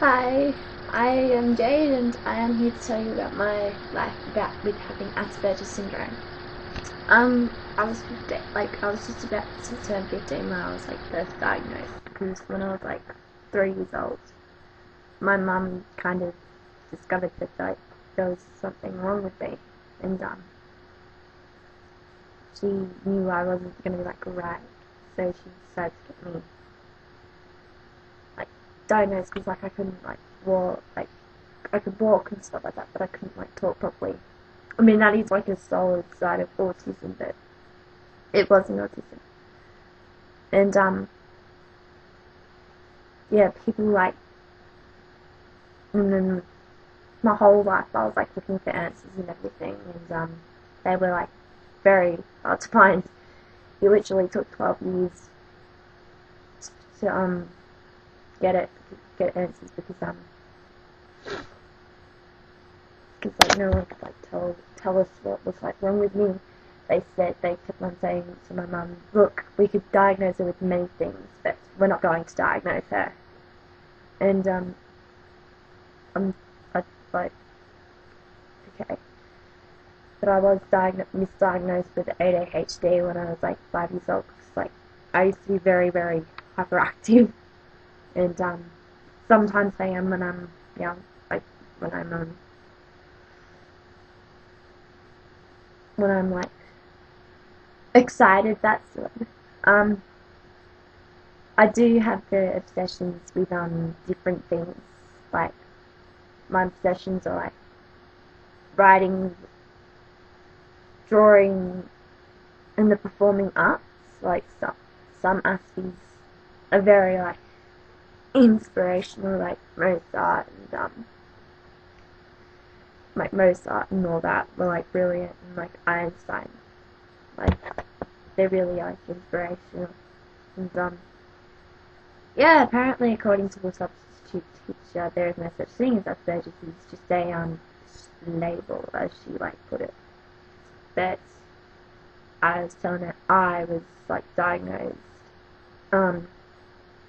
Hi, I am Jade and I am here to tell you about my life with having Asperger's syndrome. I was 15, I was just about to turn 15 when I was first diagnosed, because when I was 3 years old, my mum kind of discovered that there was something wrong with me, and she knew I wasn't going to be right, so she decided to get me diagnosed, because I couldn't walk, I could walk and stuff like that, but I couldn't talk properly. I mean, that is a solid side of autism, but it wasn't autism. And yeah, people and then my whole life I was looking for answers and everything, and they were very hard to find. It literally took 12 years to get answers, because no one could tell us what was wrong with me. They kept on saying to my mum, look, we could diagnose her with many things, but we're not going to diagnose her. And I okay, but I was misdiagnosed with ADHD when I was 5 years old, because I used to be very, very hyperactive, and sometimes I am when I'm young, when I'm excited. That's it. I do have the obsessions with different things. My obsessions are writing, drawing, and the performing arts. Some Aspies are very inspirational, Mozart and Mozart and all that were brilliant, and Einstein, they're really inspirational. And yeah, apparently according to the substitute teacher, there is no such thing as Asperger's. It's just a label, as she put it. But I was telling her I was diagnosed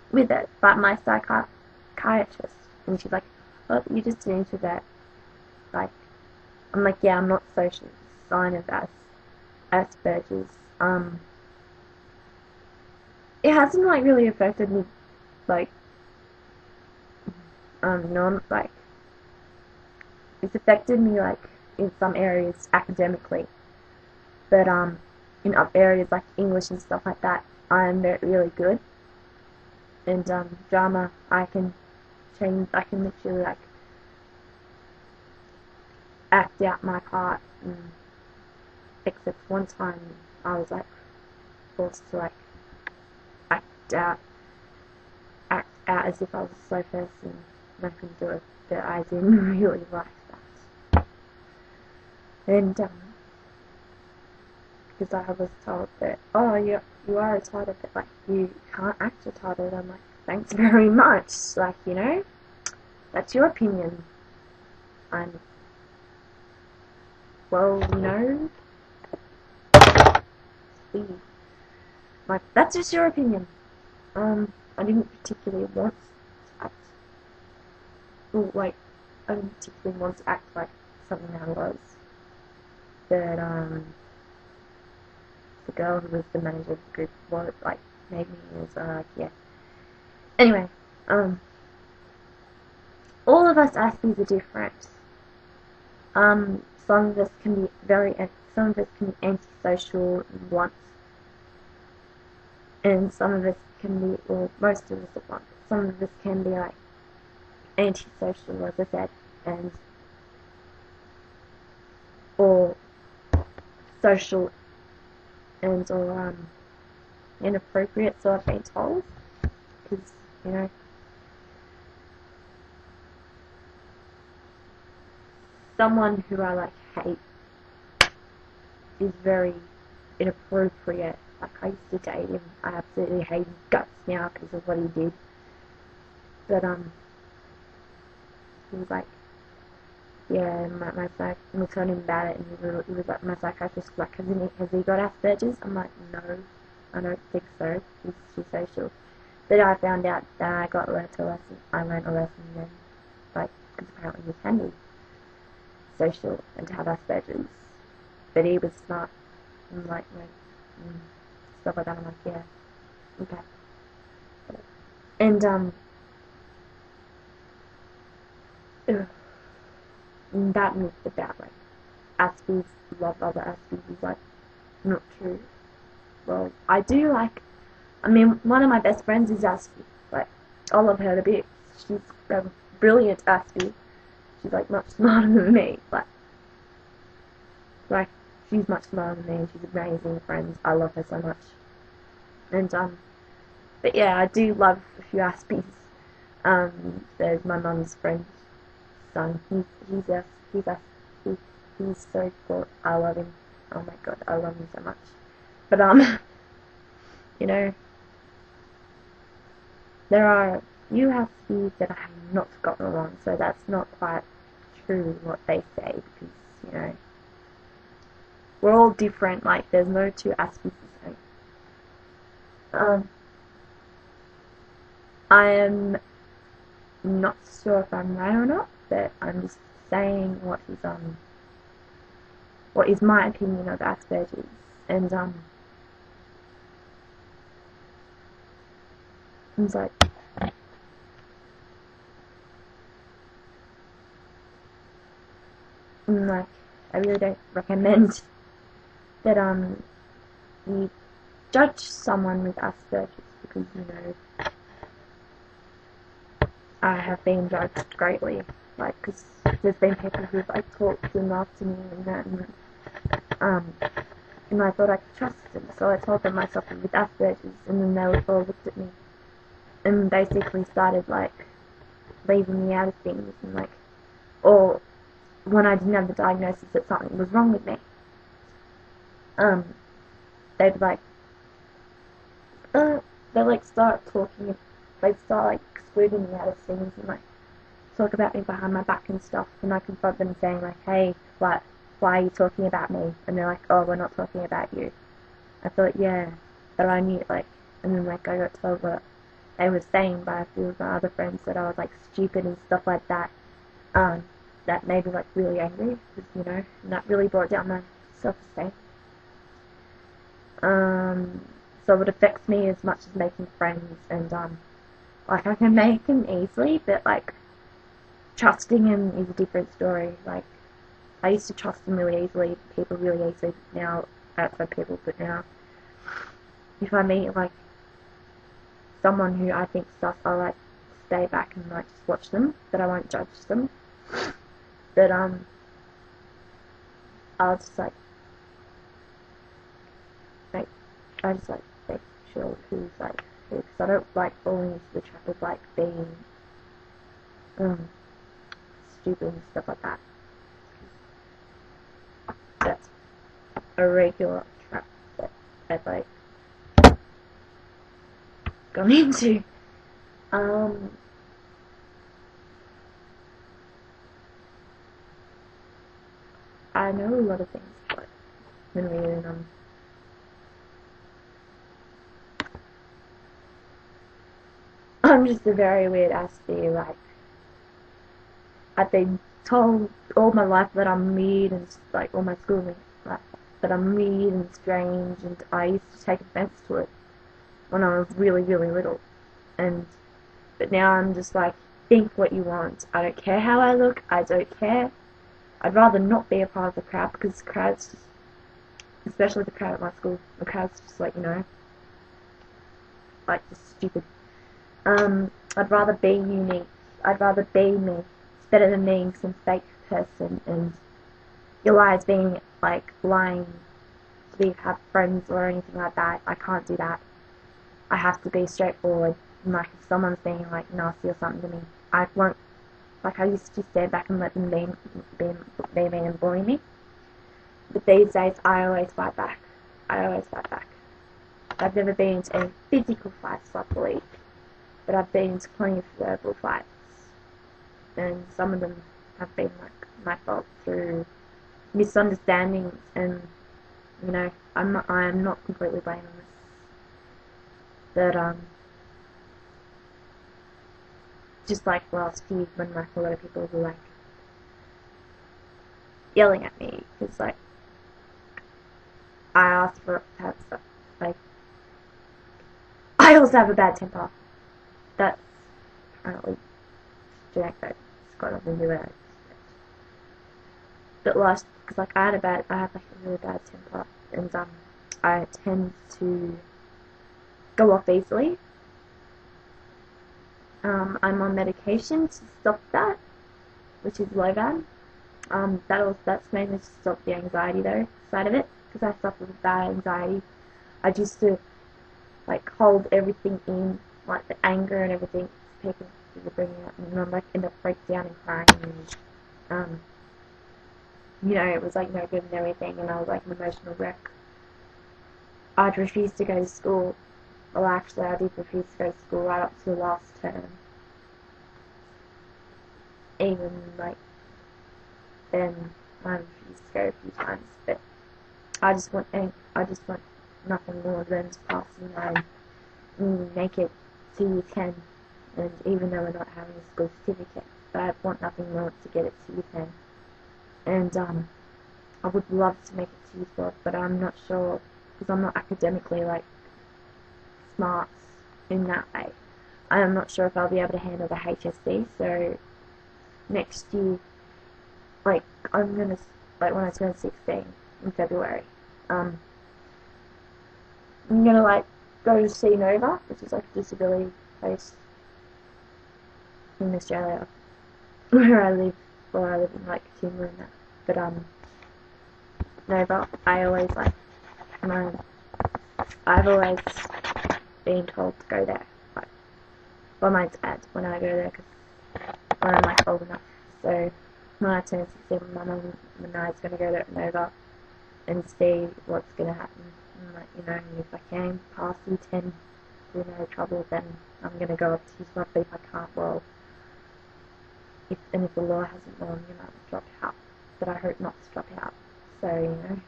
with it by my psychiatrist, and she's oh, you just an introvert. I'm yeah, I'm not social. It's a sign of Asperger's. It hasn't really affected me non it's affected me in some areas academically, but in other areas English and stuff like that, I'm really good. And drama, I can literally act out my part, except one time I was forced to act out as if I was a slow person, and I couldn't do it, but I didn't really like that. And because I was told that, oh, you are retarded, but you can't act retarded. I'm thanks very much. That's your opinion. I'm well, that's just your opinion. I didn't particularly want to act, well, I didn't particularly want to act like something I was, but the girl who was the manager of the group made me, was yeah. Anyway, all of us Aspies are different. Some of us can be antisocial once, and some of us can be, or most of us at once. Some of us can be antisocial, as I said, or social or inappropriate, so I've been told, because someone who I hate is very inappropriate. I used to date him. I absolutely hate his guts now because of what he did. But he was yeah, we told him about it, and he was my psychiatrist was has he got Asperger's? I'm no, I don't think so. He's social. But I found out that I learned a lesson then. like, because apparently he can be social and to have Aspergers, but he was smart and like, stuff like that. I'm like, yeah, okay. And that myth about like Aspies love other Aspies is like not true. Well, I do like. I mean, one of my best friends is Aspie. Like, I love her to bits. She's a brilliant Aspie. She's like much smarter than me. Like she's much smarter than me. She's amazing friends. I love her so much. And but yeah, I do love a few Aspies. There's my mum's friend's son. He's so cool. I love him. Oh my god, I love him so much. But you know, there are few Aspies that I have not gotten along, so that's not quite true what they say because we're all different. Like there's no two Aspies the same. I am not sure if I'm right or not, but I'm just saying what is my opinion of Asperger's, and it's like I really don't recommend that you judge someone with Asperger's because I have been judged greatly, like because there's been people who've like talked and laughed to me and that, and I thought I could trust them, so I told them myself with Asperger's, and then they all looked at me and basically started like leaving me out of things, and like, or when I didn't have the diagnosis that something was wrong with me, they'd like, they like start talking, they'd start like excluding me out of things and like talk about me behind my back and stuff, and I confront them saying like, hey, why are you talking about me? And they're like, oh, we're not talking about you. I thought, yeah, but I knew like, and then like I got told what they were saying by a few of my other friends that I was like stupid and stuff like that. That made me like really angry, because and that really brought down my self-esteem. So it affects me as much as making friends, and like I can make them easily, but like trusting them is a different story. Like I used to trust them really easily, people really easily. Now outside people, but now if I meet like someone who I think sus, I like stay back and like just watch them, but I won't judge them. But I'll just like I just like make sure who's like who, because I don't like falling into the trap of like being stupid and stuff like that. That's a regular trap that I've like gone into. I know a lot of things, but when reading I'm just a very weird Aspie. Like I've been told all my life that I'm weird, and like all my schooling, like that I'm weird and strange, and I used to take offense to it when I was really, really little. But now I'm just like, think what you want. I don't care how I look. I don't care. I'd rather not be a part of the crowd, because the crowd's just, especially the crowd at my school, the crowd's just like like just stupid. I'd rather be unique. I'd rather be me. It's better than being some fake person and your lies being like lying to have friends or anything like that. I can't do that. I have to be straightforward. And like if someone's being like nasty or something to me, I won't. Like I used to stand back and let them be and bully me. But these days I always fight back. I always fight back. I've never been into any physical fights, luckily, but I've been into plenty of verbal fights, and some of them have been like my fault through misunderstandings, and I am not completely blameless. But just like last year when like a lot of people were like yelling at me because like I asked for have stuff. Like I also have a bad temper. That's apparently genetic. It's got nothing to do with it. But last, because like I have like a really bad temper, and I tend to go off easily. I'm on medication to stop that, which is Lovan. That's mainly to stop the anxiety though side of it, because I suffer with bad anxiety. I used to like hold everything in, like the anger and everything, taking to bring it out, and then like end up break down and crying, and you know, it was like no good and everything, and I was like an emotional wreck. I'd refuse to go to school. Well, actually, I did refuse to go to school right up to last term. Even like then, I refused to go a few times, but I just want nothing more than to pass and make it to year 10. And even though we're not having a school certificate, but I want nothing more to get it to year 10. And I would love to make it to year 12, but I'm not sure because I'm not academically like smart in that way. I'm not sure if I'll be able to handle the HSC. So next year, like I'm gonna like when I turn 16 in February, I'm gonna like go to see Nova, which is like a disability place in Australia, where I live in like Timor and that. But Nova, I've always been told to go there, like by my dad when I go there, because when I'm like old enough. So when I turn 16, my mum and I's gonna go there at Nova and see what's gonna happen. And like, you know, if I can pass year 10 with no trouble, then I'm gonna go up to year 12. But if I can't, well, if the law hasn't won, you know, drop out. But I hope not to drop out. So you know.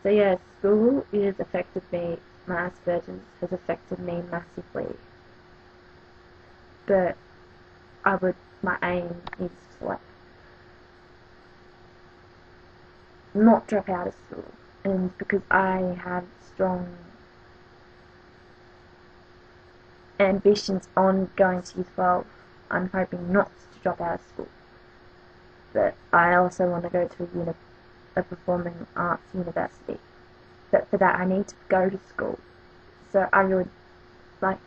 So yeah, school has affected me. My Aspergers has affected me massively. But my aim is to like not drop out of school, and because I have strong ambitions on going to year 12, I'm hoping not to drop out of school. But I also want to go to a performing arts university. But for that I need to go to school. So I really like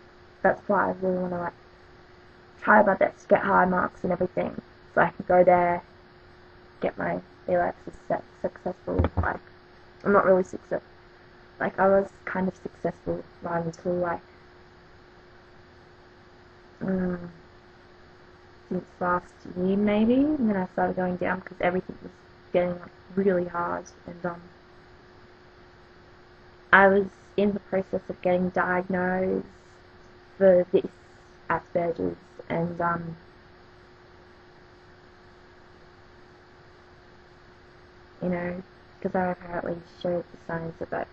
that's why I really want to like try my best to get high marks and everything, so I can go there, get my A-levels successful. Like I'm not really successful. Like I was kind of successful right until like since last year maybe, and then I started going down because everything was getting like really hard, and I was in the process of getting diagnosed for this Aspergers, and you know, because I apparently showed the signs of it,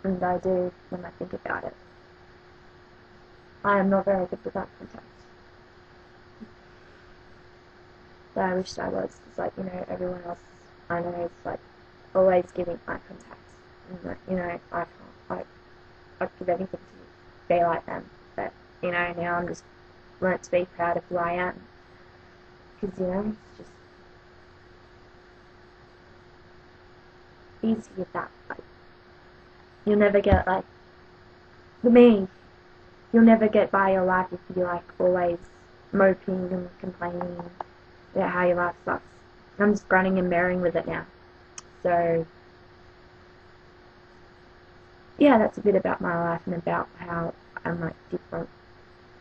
and I do when I think about it. I am not very good with eye contact. But I wish I was, because like, you know, everyone else I know is like always giving eye contact. And like, you know, I can't, I'd give anything to be like them. But, you know, now I'm just learnt to be proud of who I am. Because, you know, it's just easy with that. Like, you'll never get, like, for me, you'll never get by your life if you're, like, always moping and complaining about how your life sucks. I'm just grunting and bearing with it now. So, yeah, that's a bit about my life and about how I'm, like, different.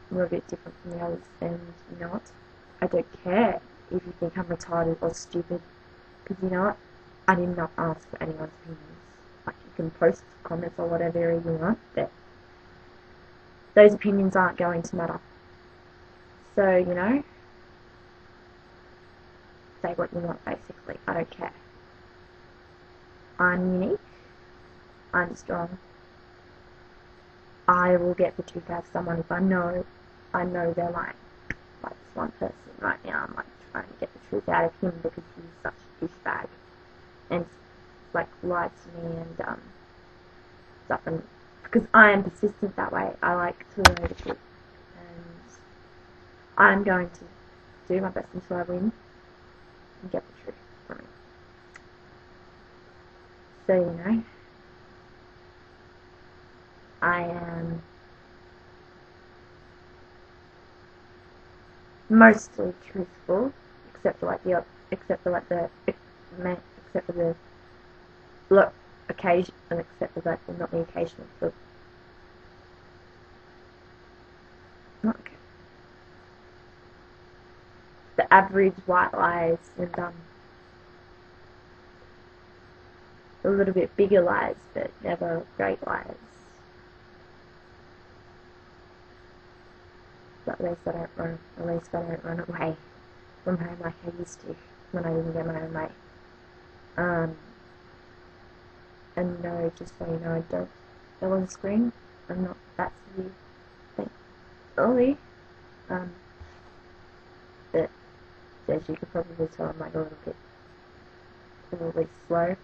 A little bit different from the others, and you know what? I don't care if you think I'm retarded or stupid, because you know what? I did not ask for anyone's opinions. Like, you can post comments or whatever you want, but those opinions aren't going to matter. So, you know, say what you want, basically. I don't care. I'm unique. I'm strong. I will get the truth out of someone if I know I know they're lying. Like this one person right now, I'm like trying to get the truth out of him because he's such a douchebag and like lies to me and stuff, and because I am persistent that way, I like to know the truth, and I'm going to do my best until I win and get the truth from him. So you know, I am mostly truthful, except for the look occasion, and except for not the occasional, but not okay. The average white lies and a little bit bigger lies, but never great lies. But at least I don't run away from home like I used to when I didn't get my own way. And no, just so you know, I don't go on screen. I'm not that severe, thankfully. But as you could probably tell, I'm like a little bit slow.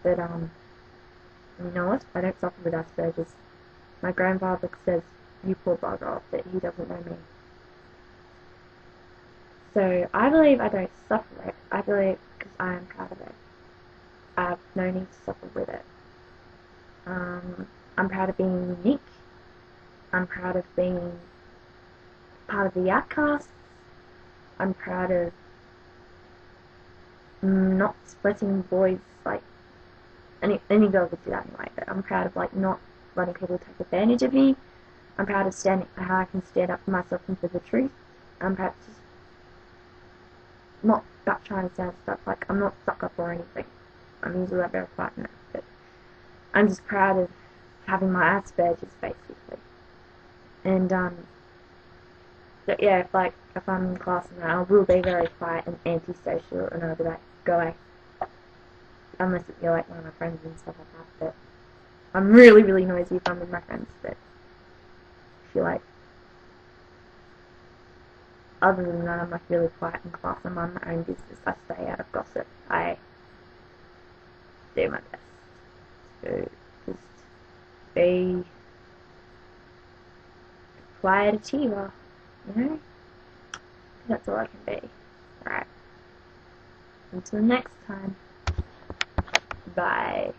But you know what? I don't suffer with Aspergers. My grandfather says, "You poor bugger," but he doesn't know me. So I believe I don't suffer it. I believe because I am proud of it. I have no need to suffer with it. I'm proud of being unique. I'm proud of being part of the outcasts. I'm proud of not splitting boys like any girl would do that anyway. But I'm proud of like not letting people take advantage of me. I'm proud of how I can stand up for myself and for the truth. I'm proud of just not about trying to sound stuff like I'm not stuck up or anything. I'm usually like very quiet now, but I'm just proud of having my Aspergers basically. And but yeah, if I'm in class and I will be very quiet and antisocial, and I'll be like, go away. Unless you're like one of my friends and stuff like that. But I'm really, really noisy if I'm with my friends. But if you're like, other than that, I'm like really quiet in class. I'm on my own business. I stay out of gossip. I do my best to just be a quiet achiever, you know? That's all I can be. Alright. Until next time. Bye.